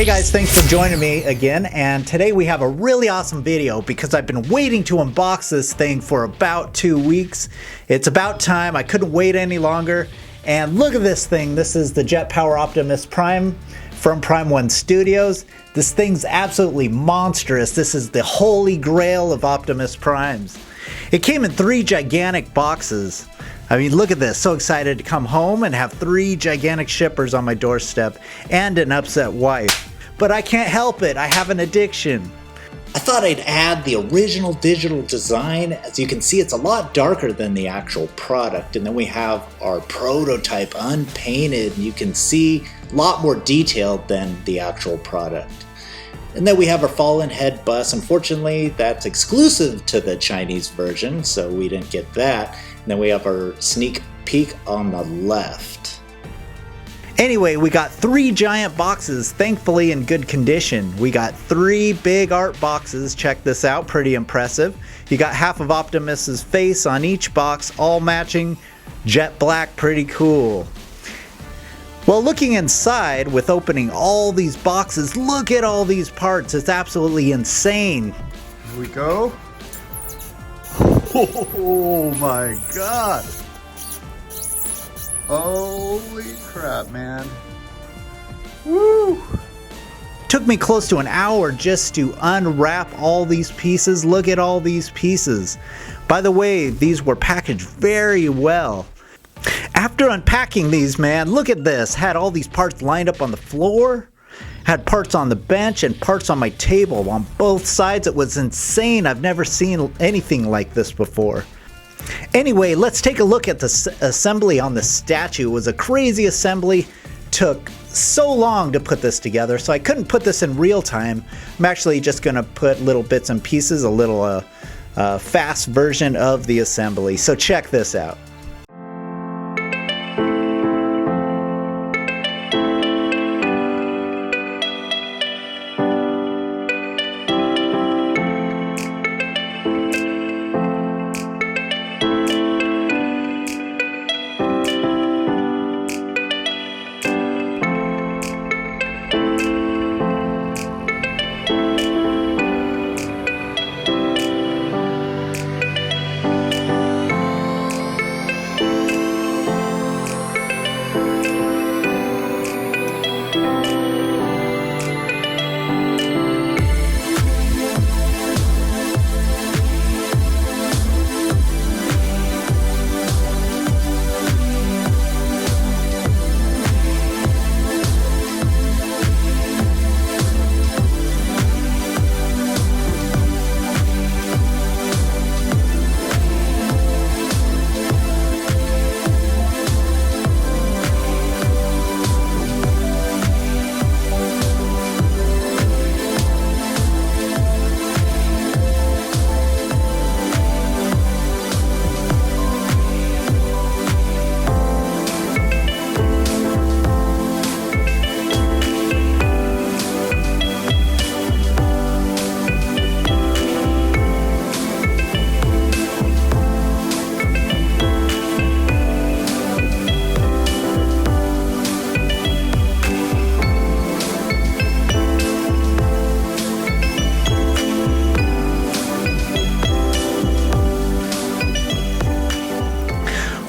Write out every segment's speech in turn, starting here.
Hey guys, thanks for joining me again, and today we have a really awesome video because I've been waiting to unbox this thing for about 2 weeks. It's about time. I couldn't wait any longer. And look at this thing. This is the Jetpower Optimus Prime from Prime 1 Studios. This thing's absolutely monstrous. This is the holy grail of Optimus Primes. It came in 3 gigantic boxes. I mean, look at this. So excited to come home and have 3 gigantic shippers on my doorstep and an upset wife. But I can't help it. I have an addiction. I thought I'd add the original digital design. As you can see, it's a lot darker than the actual product. And then we have our prototype unpainted. You can see a lot more detailed than the actual product. And then we have our fallen head bus. Unfortunately, that's exclusive to the Chinese version, so we didn't get that. And then we have our sneak peek on the left. Anyway, we got 3 giant boxes, thankfully in good condition. We got 3 big art boxes. Check this out, pretty impressive. You got half of Optimus's face on each box, all matching jet black, pretty cool. Well, looking inside with opening all these boxes, look at all these parts. It's absolutely insane. Here we go. Oh my god. Holy crap, man. Woo! Took me close to an hour just to unwrap all these pieces. Look at all these pieces. By the way, these were packaged very well. After unpacking these, man, look at this. Had all these parts lined up on the floor. Had parts on the bench and parts on my table on both sides. It was insane. I've never seen anything like this before. Anyway, let's take a look at the assembly on the statue. It was a crazy assembly. Took so long to put this together, so I couldn't put this in real time. I'm actually just going to put little bits and pieces, a little fast version of the assembly. So check this out.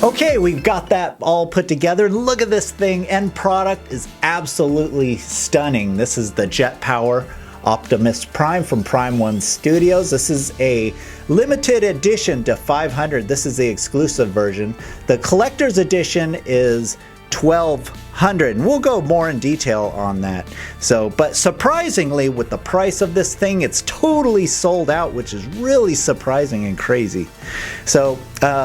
Okay, we've got that all put together. Look at this thing. End product is absolutely stunning. This is the Jetpower Optimus Prime from Prime 1 Studios. This is a limited edition to 500. This is the exclusive version. The collector's edition is 1200, and we'll go more in detail on that. But surprisingly, with the price of this thing, it's totally sold out, which is really surprising and crazy. So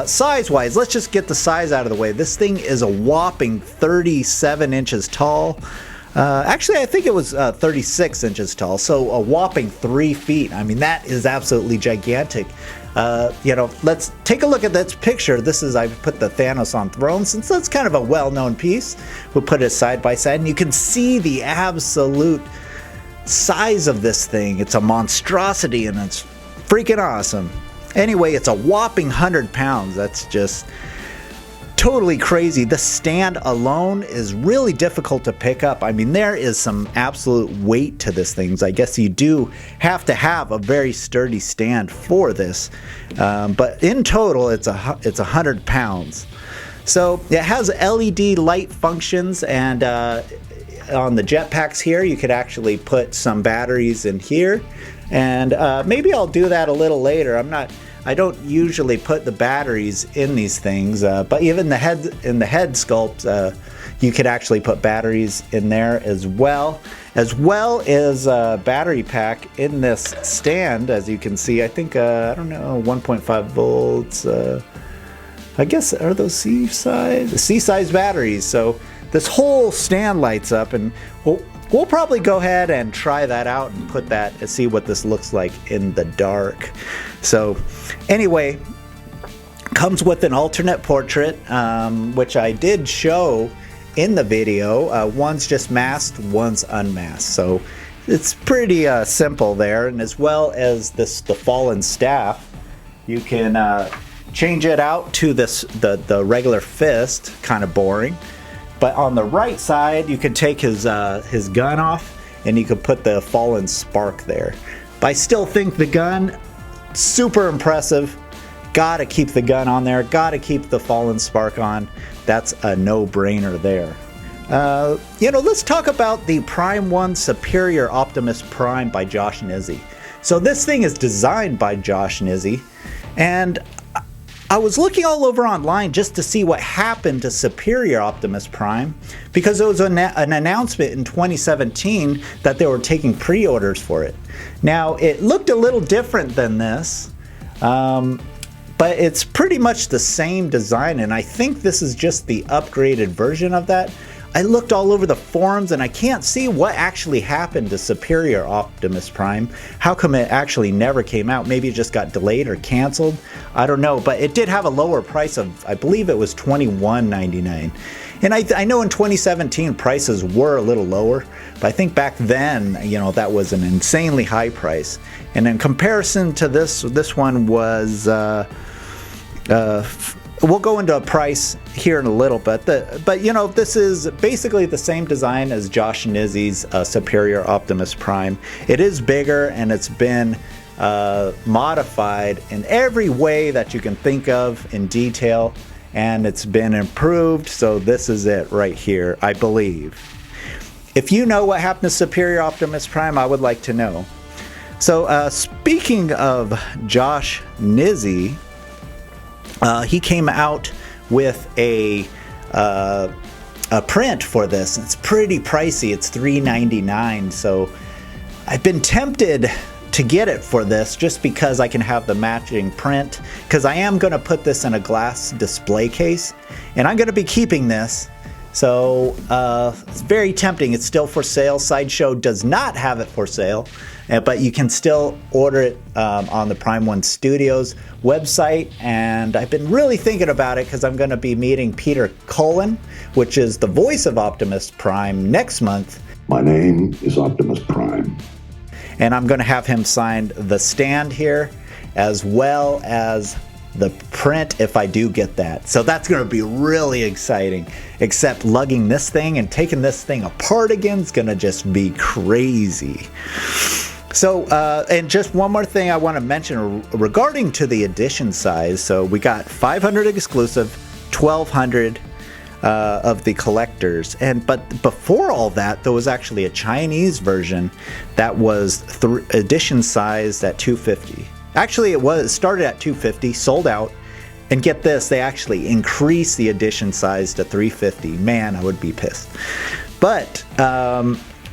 size wise, let's just get the size out of the way. This thing is a whopping 37 inches tall. Actually, I think it was 36 inches tall, so a whopping 3 feet. I mean, that is absolutely gigantic. You know, let's take a look at this picture. This is, I put the Thanos on throne, since that's kind of a well-known piece. We'll put it side by side, and you can see the absolute size of this thing. It's a monstrosity, and it's freaking awesome. Anyway, it's a whopping 100 pounds. That's just totally crazy. The stand alone is really difficult to pick up. I mean, there is some absolute weight to this thing. I guess you do have to have a very sturdy stand for this. But in total, it's 100 pounds. So it has LED light functions, and on the jetpacks here, you could actually put some batteries in here. And maybe I'll do that a little later. I don't usually put the batteries in these things, but even in the head sculpt, you could actually put batteries in there as well as a battery pack in this stand. As you can see, I think I don't know, 1.5 volts. I guess, are those C-size batteries? So this whole stand lights up, and we'll probably go ahead and try that out and put that and see what this looks like in the dark. So anyway, comes with an alternate portrait, which I did show in the video. One's just masked, one's unmasked. So it's pretty simple there. And as well as the fallen staff, you can change it out to the regular fist, kind of boring. But on the right side, you can take his gun off, and you could put the fallen spark there. But I still think the gun, super impressive. Gotta keep the gun on there. Gotta keep the fallen spark on. That's a no-brainer there. Let's talk about the Prime 1 Superior Optimus Prime by Josh Nizzi. So this thing is designed by Josh Nizzi, and I was looking all over online just to see what happened to Superior Optimus Prime, because there was an announcement in 2017 that they were taking pre-orders for it. Now, it looked a little different than this, but it's pretty much the same design, and I think this is just the upgraded version of that. I looked all over the forums and I can't see what actually happened to Superior Optimus Prime. How come it actually never came out? Maybe it just got delayed or canceled. I don't know, but it did have a lower price of, I believe it was $21.99. And I know in 2017 prices were a little lower, but I think back then, that was an insanely high price. And in comparison to this one was, we'll go into a price here in a little bit, but this is basically the same design as Josh Nizzi's Superior Optimus Prime. It is bigger, and it's been modified in every way that you can think of in detail, and it's been improved. So this is it right here, I believe. If you know what happened to Superior Optimus Prime, I would like to know. So speaking of Josh Nizzi, he came out with a print for this. It's pretty pricey. It's $3.99. So I've been tempted to get it for this just because I can have the matching print, because I am going to put this in a glass display case, and I'm going to be keeping this. So it's very tempting. It's still for sale. Sideshow does not have it for sale, but you can still order it on the Prime 1 Studios website. And I've been really thinking about it because I'm going to be meeting Peter Cullen, which is the voice of Optimus Prime, next month. My name is Optimus Prime. And I'm going to have him sign the stand here, as well as the print if I do get that. So that's going to be really exciting. Except lugging this thing and taking this thing apart again is going to just be crazy. So, and just one more thing I want to mention regarding to the edition size. So we got 500 exclusive, 1200 of the collectors, but before all that, there was actually a Chinese version that was edition sized at 250. Actually, it started at 250, sold out, and get this, they actually increased the edition size to 350. Man, I would be pissed. But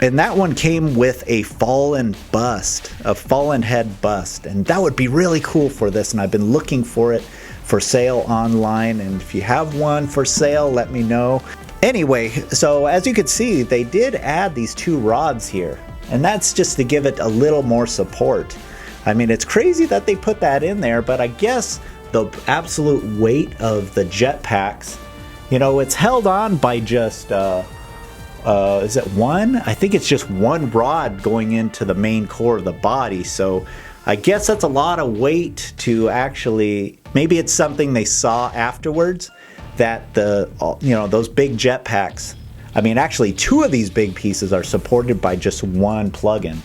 and that one came with a fallen bust, a fallen head bust, and that would be really cool for this. And I've been looking for it for sale online, and if you have one for sale, let me know. Anyway, so as you can see, they did add these two rods here, and that's just to give it a little more support. I mean, it's crazy that they put that in there, but I guess the absolute weight of the jetpacks, it's held on by just is it one? I think it's just one rod going into the main core of the body. So I guess that's a lot of weight to actually, maybe it's something they saw afterwards that those big jetpacks, I mean, actually 2 of these big pieces are supported by just one plug-in.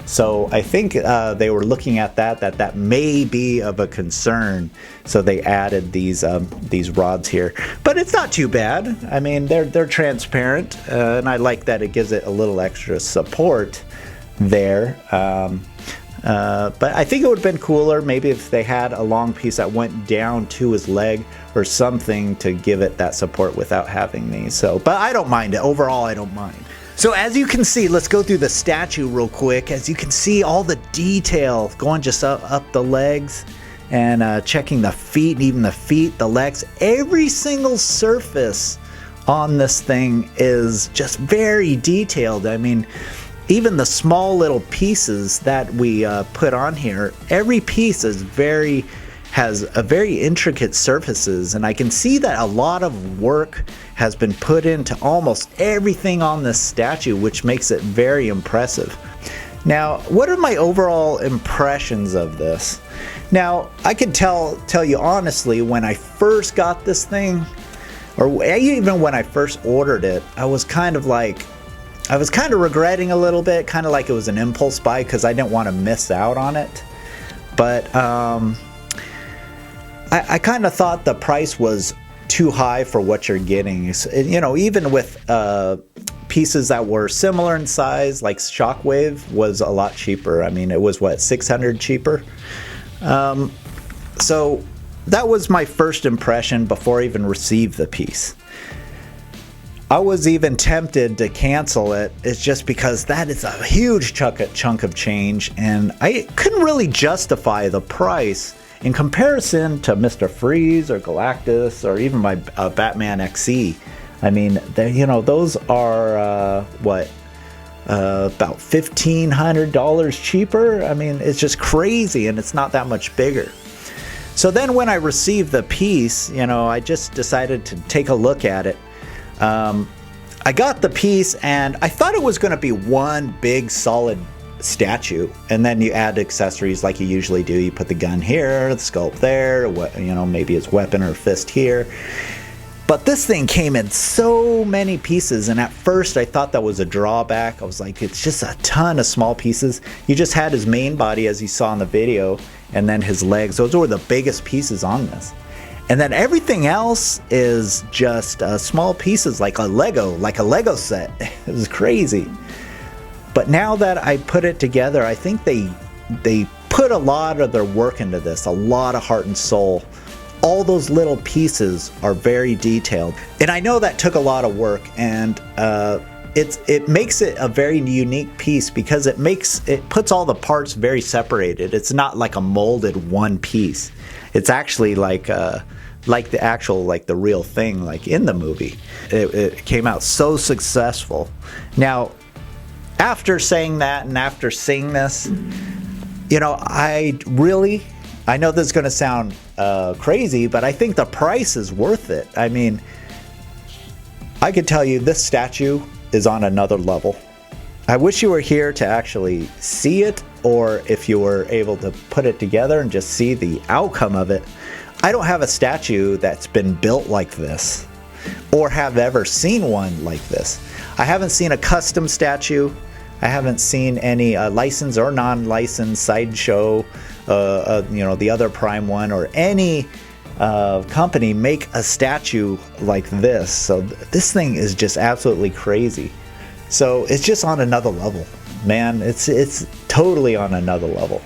So I think they were looking at that may be of a concern, so they added these rods here. But it's not too bad. I mean, they're transparent, and I like that it gives it a little extra support there. But I think it would have been cooler maybe if they had a long piece that went down to his leg or something to give it that support without having these. So, but I don't mind it. Overall, I don't mind. So as you can see, let's go through the statue real quick. As you can see, all the detail going just up the legs and checking the feet, and even the feet, the legs. Every single surface on this thing is just very detailed. I mean, even the small little pieces that we put on here, every piece has a very intricate surfaces, and I can see that a lot of work has been put into almost everything on this statue, which makes it very impressive. Now, what are my overall impressions of this? Now, I can tell you honestly, when I first got this thing, or even when I first ordered it, I was kind of regretting a little bit, kind of like it was an impulse buy because I didn't want to miss out on it. But I kind of thought the price was too high for what you're getting. You know, even with pieces that were similar in size, like Shockwave was a lot cheaper. I mean, it was what, $600 cheaper? So that was my first impression before I even received the piece. I was even tempted to cancel it. It's just because that is a huge chunk of change, and I couldn't really justify the price in comparison to Mr. Freeze or Galactus or even my Batman XE. I mean, those are about $1,500 cheaper. I mean, it's just crazy, and it's not that much bigger. So then when I received the piece, I just decided to take a look at it. I got the piece, and I thought it was going to be one big solid statue, and then you add accessories like you usually do. You put the gun here, the sculpt there, maybe his weapon or fist here. But this thing came in so many pieces, and at first I thought that was a drawback. I was like, it's just a ton of small pieces. You just had his main body, as you saw in the video, and then his legs. Those were the biggest pieces on this. And then everything else is just small pieces, like a Lego set. It was crazy. But now that I put it together, I think they put a lot of their work into this, a lot of heart and soul. All those little pieces are very detailed. And I know that took a lot of work, and it makes it a very unique piece because it puts all the parts very separated. It's not like a molded one piece. It's actually like the real thing, like in the movie. It came out so successful. Now, after saying that and after seeing this, I know this is going to sound crazy, but I think the price is worth it. I mean, I could tell you this statue is on another level. I wish you were here to actually see it, or if you were able to put it together and just see the outcome of it. I don't have a statue that's been built like this, or have ever seen one like this. I haven't seen a custom statue. I haven't seen any licensed or non-licensed Sideshow, the other Prime one, or any company make a statue like this. So this thing is just absolutely crazy. So it's just on another level, man. It's totally on another level.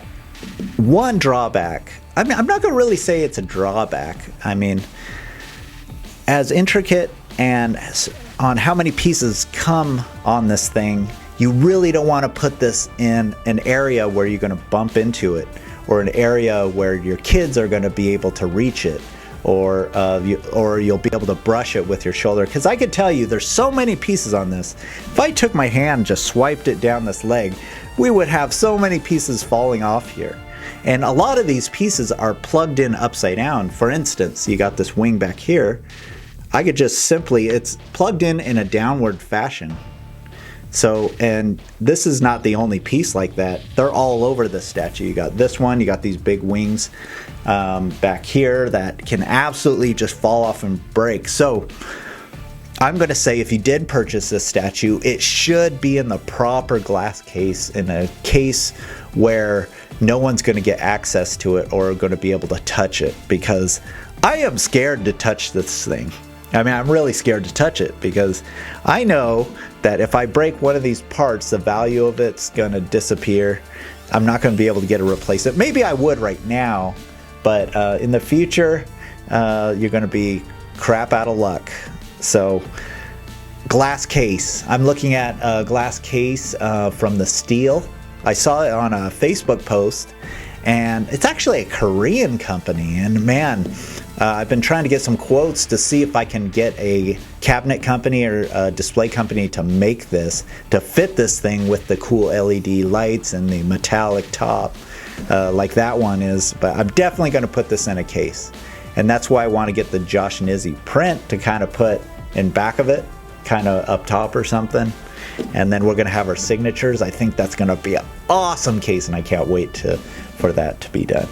One drawback, I mean, I'm not going to really say it's a drawback. I mean, as intricate and on how many pieces come on this thing, you really don't want to put this in an area where you're going to bump into it, or an area where your kids are going to be able to reach it, or you'll be able to brush it with your shoulder. Because I could tell you, there's so many pieces on this. If I took my hand and just swiped it down this leg, we would have so many pieces falling off here. And a lot of these pieces are plugged in upside down. For instance, you got this wing back here. I could just simply, it's plugged in a downward fashion. So, and this is not the only piece like that. They're all over the statue. You got this one, you got these big wings back here that can absolutely just fall off and break. So I'm going to say if you did purchase this statue, it should be in the proper glass case, in a case where no one's going to get access to it or going to be able to touch it, because I am scared to touch this thing. I mean, I'm really scared to touch it because I know that if I break one of these parts, the value of it's going to disappear. I'm not going to be able to get a replacement. Maybe I would right now, but in the future, you're going to be crap out of luck. So, glass case. I'm looking at a glass case from the Steel. I saw it on a Facebook post, and it's actually a Korean company. And man, I've been trying to get some quotes to see if I can get a cabinet company or a display company to make this, to fit this thing with the cool LED lights and the metallic top like that one is. But I'm definitely going to put this in a case. And that's why I want to get the Josh Nizzi print to kind of put in back of it, kind of up top or something. And then we're going to have our signatures. I think that's going to be an awesome case, and I can't wait for that to be done.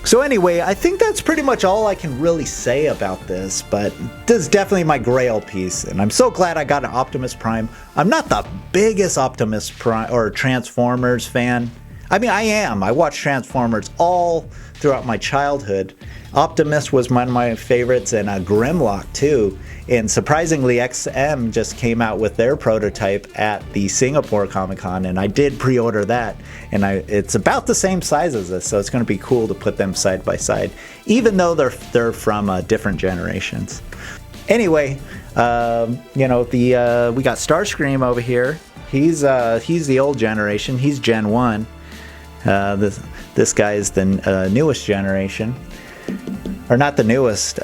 So anyway, I think that's pretty much all I can really say about this, but this is definitely my grail piece, and I'm so glad I got an Optimus Prime. I'm not the biggest Optimus Prime or Transformers fan. I mean, I am. I watched Transformers all throughout my childhood. Optimus was one of my favorites, and Grimlock too. And surprisingly, XM just came out with their prototype at the Singapore Comic-Con, and I did pre-order that. And it's about the same size as this, so it's going to be cool to put them side by side, even though they're from different generations. Anyway, you know, we got Starscream over here. He's the old generation. He's Gen 1. This guy is the newest generation, or not the newest,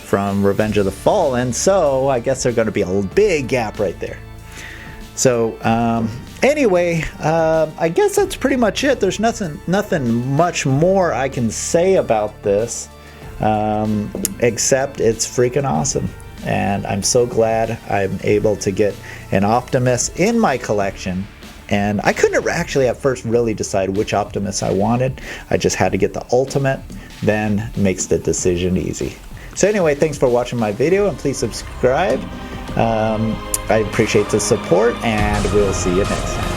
from Revenge of the Fallen. So I guess there's going to be a big gap right there. So anyway, I guess that's pretty much it. There's nothing much more I can say about this, except it's freaking awesome. And I'm so glad I'm able to get an Optimus in my collection. And I couldn't actually at first really decide which Optimus I wanted. I just had to get the Ultimate, then makes the decision easy. So anyway, thanks for watching my video, and please subscribe. I appreciate the support, and we'll see you next time.